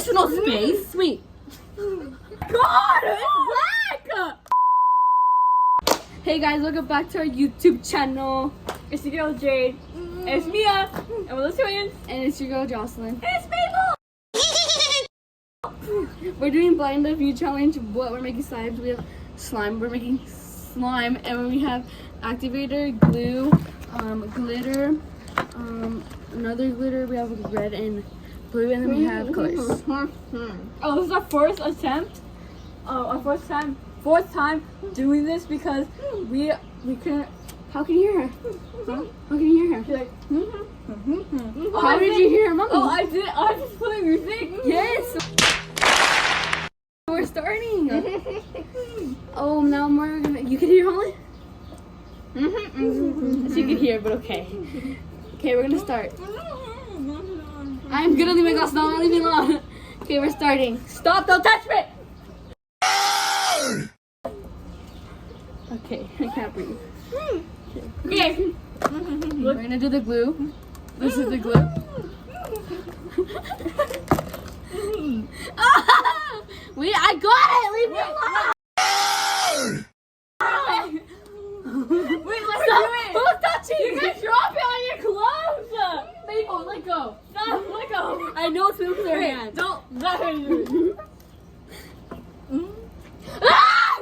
personal space? Wait. God, it's black! Hey guys, welcome back to our YouTube channel. It's your girl Jade. It's Mia. And we're the twins. And it's your girl Jocelyn. It's Mabel. We're doing blind review challenge. What we're making slimes. We have slime. We're making slime, and we have activator, glue, glitter, another glitter. We have red and blue, and then we have colors. Oh, this is our first attempt. Our fourth time doing this because we couldn't. How can you hear her? Huh? How can you hear her? She's like, How did you hear her, mommy? Oh, I did. I was just playing music. Yes. We're starting. Oh, now we're gonna. You can hear Holly? She can hear, but okay. Okay, we're gonna start. I'm gonna leave my glass. No, I'm leaving alone. Okay, we're starting. Stop! Don't touch me. Okay, I can't breathe. Okay. We're gonna do the glue. This is the glue. Wait, I got it! Leave me alone! Wait, let's Stop. do it. Who's touching? You guys drop it on your clothes. Mabel, let go. Stop. Let go. I know it's moving with her Wait, hand. don't let her do it. Ah!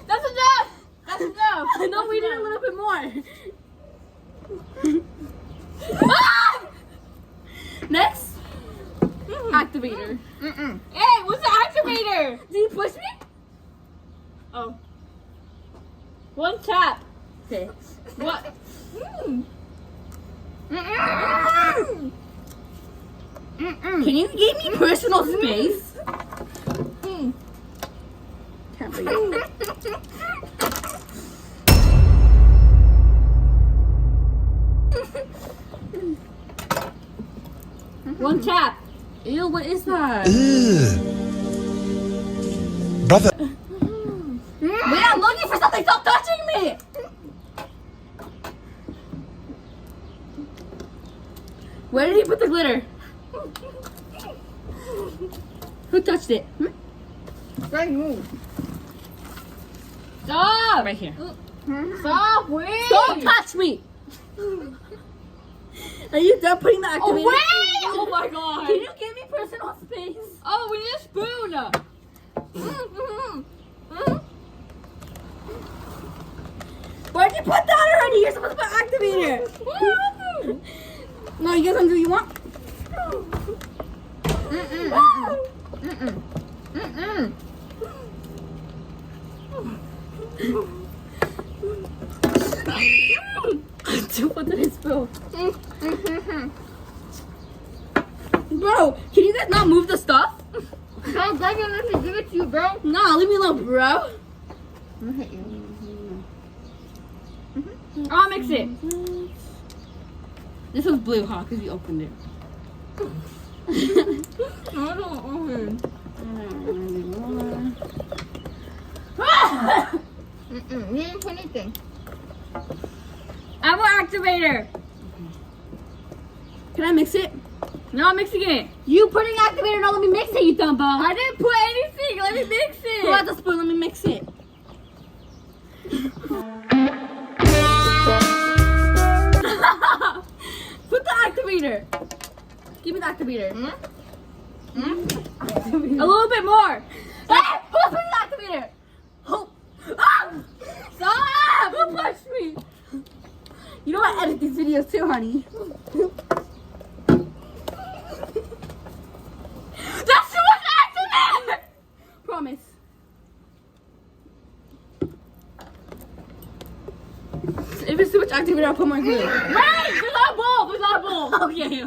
That's enough. That's enough. No, we need a little bit more. Ah! Next, activator. Hey, what's the activator? Did you push me? Oh. One tap. Okay. What? Can you give me personal space? Can't breathe. One tap. Ew, what is that? Brother. Wait, I'm looking for something. Stop touching me. Where did he put the glitter? Who touched it? Stop. Right here. Stop. Wait. Don't touch me. Are you done putting the activator? Oh, wait. Oh my god. Can you give me personal space? Oh, we need a spoon. Where'd you put that already? You're supposed to put activator. No, you guys want to do what you want? What did I spill? Bro, can you guys not move the stuff? I'm begging to give it to you, bro. Nah, leave me alone, bro. I'll mix it. This was blue, huh? Because you opened it. I don't open. You didn't put anything. I want activator. Can I mix it? No, I'm mixing it. You putting activator, now let me mix it, you dumb bum. I didn't put anything. Let me mix it. Pull out the spoon, let me mix it. Put the activator. Give me the activator. A little bit more. Hey, who's putting the activator? Oh. Ah! Stop. Who pushed me? You know I edit these videos too, honey. That's too much activator. Promise. If it's too much activator, I'll put more glue. Wait, there's not a bowl. There's not a bowl. Okay.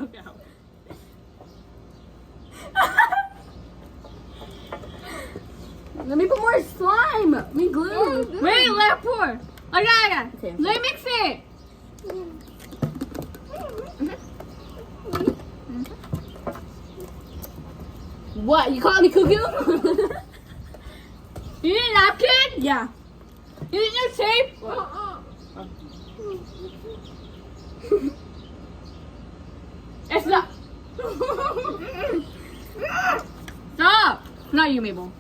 Let me put more slime. Let me glue. Wait, let it pour. I got. Okay. Let me mix it. What? You calling me cuckoo? You need a napkin? Yeah. You need new tape? It's not. not you, Mabel.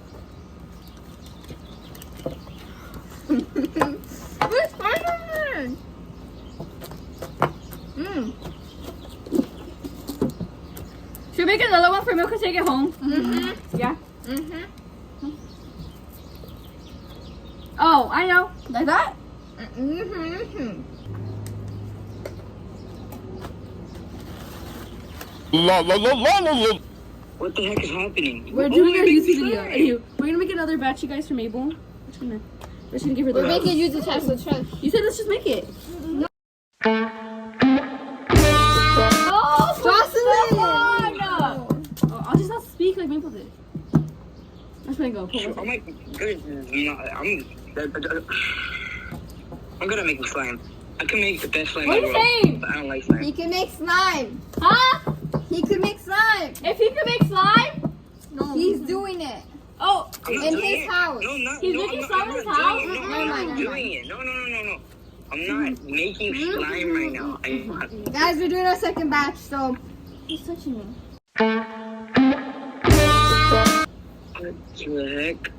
Where's Spider-Man? Should we make another one for Milk and take it home? Mm-hmm. Yeah. Mm-hmm. Oh, I know. Like that? Mm-hmm. La la la la la la. What the heck is happening? We're doing our YouTube video. Anyway, we're gonna make another batch, you guys, for Mabel. We're just gonna give her the. We're making you the test. Let's try. You said let's just make it. Oh, Jocelyn! Oh, I'll just not speak like Mabel did. I'm just gonna go. Pull Oh my good. I'm gonna make a slime. I can make the best slime What in are the you world, saying? but I don't like slime. He can make slime. Huh? He can make slime. If he could make slime? No. He's doing it. Oh, I'm not in doing his it. house. No, not. He's no, making I'm slime not, in his I'm house? not doing it. No, Never I'm mind, not never doing it. No. I'm not making slime right now. Guys, we're doing our second batch, so. He's touching me. What the heck?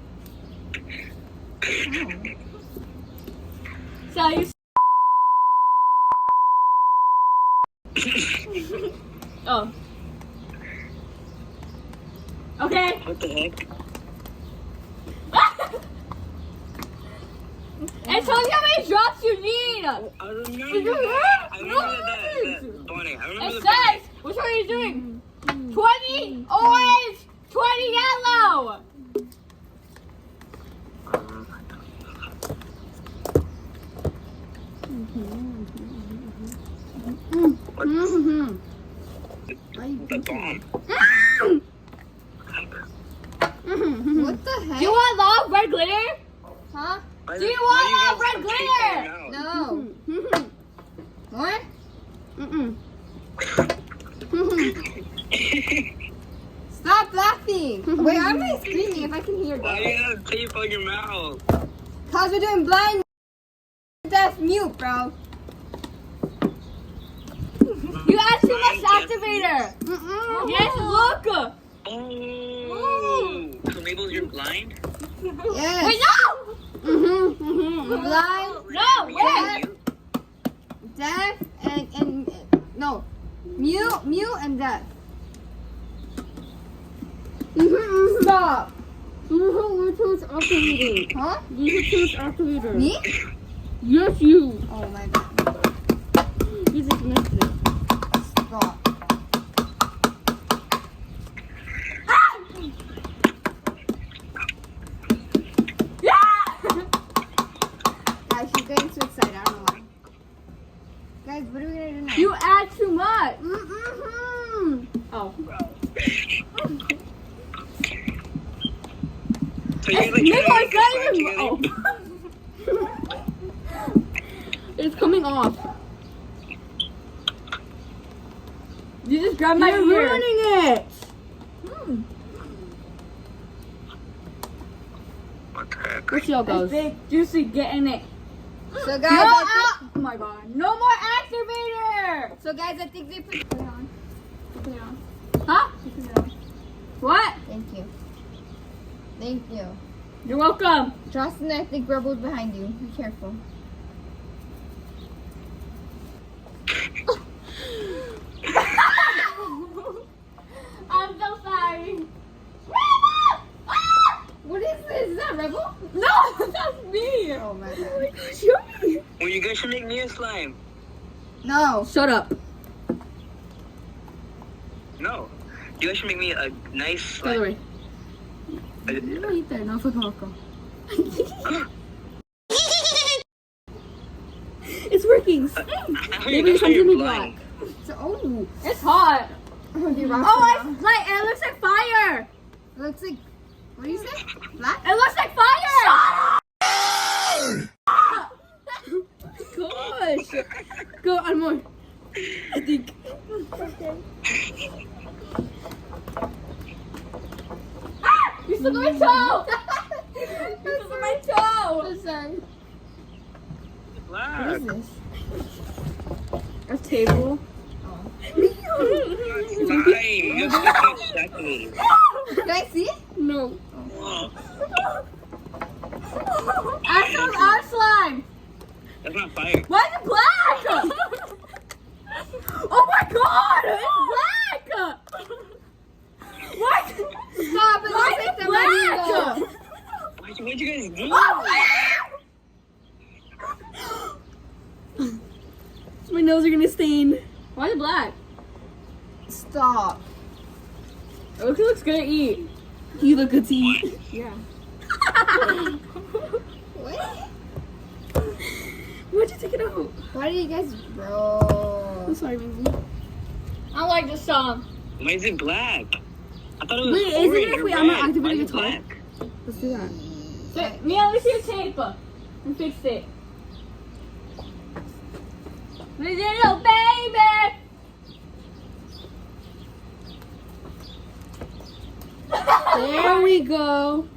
so you. Oh. Okay. What the heck? And tell me how many drops you need. I remember Did you that. hear? I remember that bonnet. I remember It the says, which one are you doing? 20 orange, 20 yellow. Mm-hmm. The bomb. What the heck? Do you want love red glitter? Huh? Why Do you why want guys red tape glitter? them out? No. Mm-hmm. What? Mm-mm. Stop laughing. Wait, I'm not screaming if I can hear Why do that. you have tape on your mouth? Cause we're doing blind, deaf, mute, bro. You add too much activator. Mm-mm. Yes, look. Oh. So Mabel, you're blind? Yes. Wait, no. Blind, No, wait. deaf, and no, mute and deaf. Stop. Bluetooth activated. Huh? Bluetooth activated. Me? Yes, you. Oh my god. You just missed it. Stop. Guys, she's getting too excited. I don't know why. Guys, what are we gonna do now? You add too much. Mm-hmm. Oh. So you're like Maybe trying to it's make a not slime even. together? Oh. It's coming off. You just grabbed my You're ear. ruining it. What the heck? Let's see how it It's goes. big, juicy, get in it. So No, guys, oh my god. No more activator. I think they put it on. Put it on. Huh? Put it on. What? Thank you. Thank you. You're welcome. Justin, I think Rebel's behind you. Be careful. I'm so sorry. What is this? Is that Rebel? No, that's me. Oh my god. Well, you guys should make me a slime. No. Shut up. No. You guys should make me a nice By the slime. way. No, eat there. No, fucking welcome. It's working. Maybe it's something you're black. blind. So, oh. It's hot. Oh, you rock Oh, it it's like it looks like fire. now. Looks like. What do you say? Black? It looks like fire. Gosh. Go on more. I think. You stuck on my toe. You stuck on my toe. I'm sorry. Black. What is this? A table. Slime. You're such a saturated. Can I see it? No. Oh. What'd you guys do? My nails are gonna stain. Why is it black? Stop. It looks good to eat. You look good to eat. Yeah. What? Why'd you take it out? Why do you guys, bro? I'm sorry, baby. I don't like this song. Why is it black? I thought it was Wait, orange isn't it if or we I'm not red. Why activating is the it top? black? Let's do that. Mia, let me see your tape. And fix it. Little baby. There we go.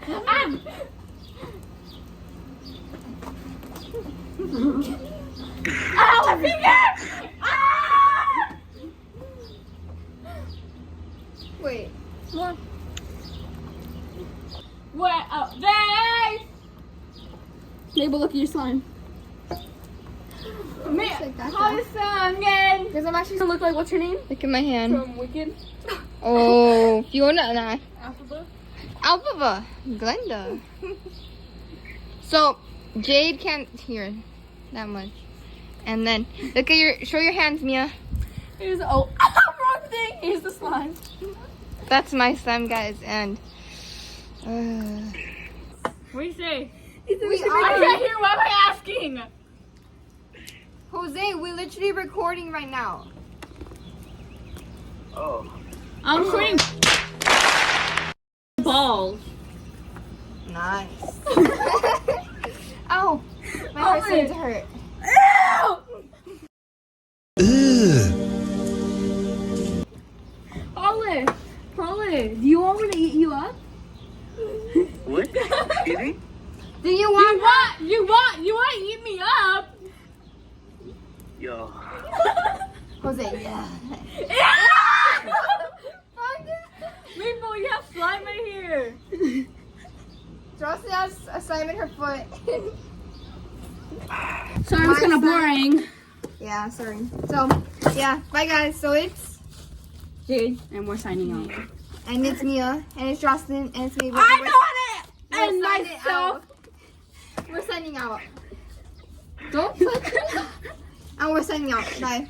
Ow, my finger! Ah! Wait. Where are they? Mabel, look at your slime. Me, like that, how is again? Because I'm actually. Does it look like what's her name? Look at my hand. From Wicked. Oh, Fiona and I. Alphabet. Alphabet. Glenda. So, Jade can't hear that much. And then, look at show your hands, Mia. Here's wrong thing. Here's the slime. That's my slime, guys. And, What do you say? We I are. can't hear. What am I asking? Jose, we're literally recording right now. Oh. I'm recording balls. Nice. Ow. My heart's starting to hurt. Holly, do you want me to eat you up? What? Excuse me? Do you want You want to eat me up? Yo. Jose, yeah. Rainbow, you have slime right here. Jocelyn has a slime in her foot. Sorry, it was kind of boring. Yeah, sorry. So, yeah. Bye, guys. So, it's Jade. And we're signing out. and it's Mia, and it's Jocelyn, and it's me. I know it. We're And signing myself. out. We're signing out. Don't put. And we're signing out. Bye.